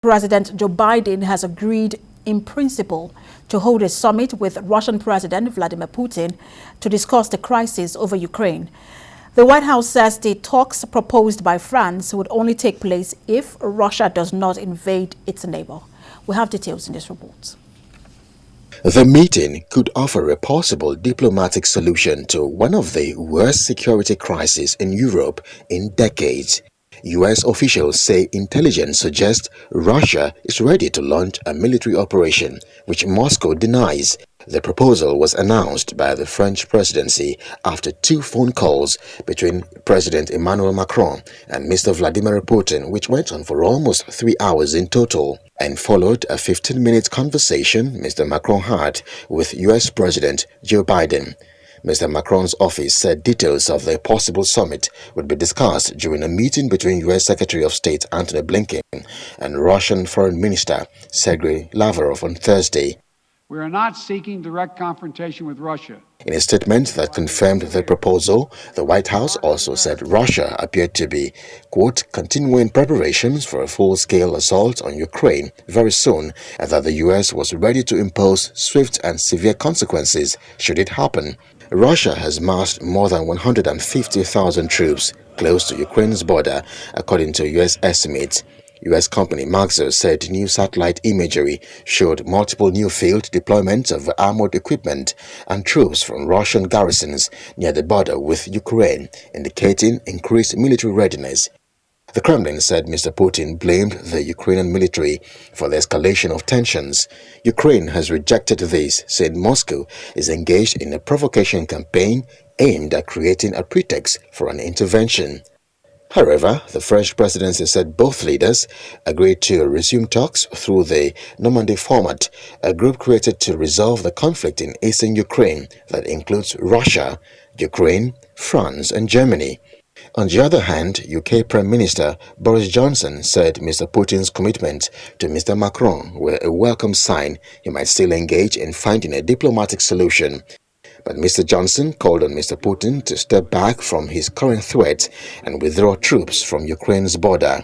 President Joe Biden has agreed in principle to hold a summit with Russian President Vladimir Putin to discuss the crisis over Ukraine. The White House says the talks proposed by France would only take place if Russia does not invade its neighbor. We have details in this report. The meeting could offer a possible diplomatic solution to one of the worst security crises in Europe in decades. U.S. officials say intelligence suggests Russia is ready to launch a military operation, which Moscow denies. The proposal was announced by the French presidency after 2 phone calls between President Emmanuel Macron and Mr. Vladimir Putin, which went on for almost 3 hours in total, and followed a 15-minute conversation Mr. Macron had with U.S. President Joe Biden. Mr. Macron's office said details of the possible summit would be discussed during a meeting between U.S. Secretary of State Antony Blinken and Russian Foreign Minister Sergei Lavrov on Thursday. We are not seeking direct confrontation with Russia. In a statement that confirmed the proposal, the White House also said Russia appeared to be, quote, continuing preparations for a full-scale assault on Ukraine very soon, and that the U.S. was ready to impose swift and severe consequences should it happen. Russia has massed more than 150,000 troops close to Ukraine's border, according to U.S. estimates. U.S. company Maxar said new satellite imagery showed multiple new field deployments of armored equipment and troops from Russian garrisons near the border with Ukraine, indicating increased military readiness. The Kremlin said Mr. Putin blamed the Ukrainian military for the escalation of tensions. Ukraine has rejected this, saying Moscow is engaged in a provocation campaign aimed at creating a pretext for an intervention. However, the French presidency said both leaders agreed to resume talks through the Normandy format, a group created to resolve the conflict in eastern Ukraine that includes Russia, Ukraine, France and Germany. On the other hand, UK Prime Minister Boris Johnson said Mr. Putin's commitment to Mr. Macron were a welcome sign he might still engage in finding a diplomatic solution. But Mr. Johnson called on Mr. Putin to step back from his current threat and withdraw troops from Ukraine's border.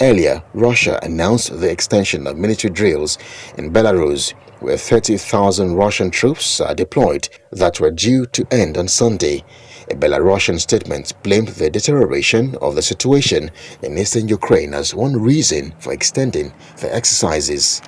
Earlier, Russia announced the extension of military drills in Belarus, where 30,000 Russian troops are deployed that were due to end on Sunday. A Belarusian statement blamed the deterioration of the situation in eastern Ukraine as one reason for extending the exercises.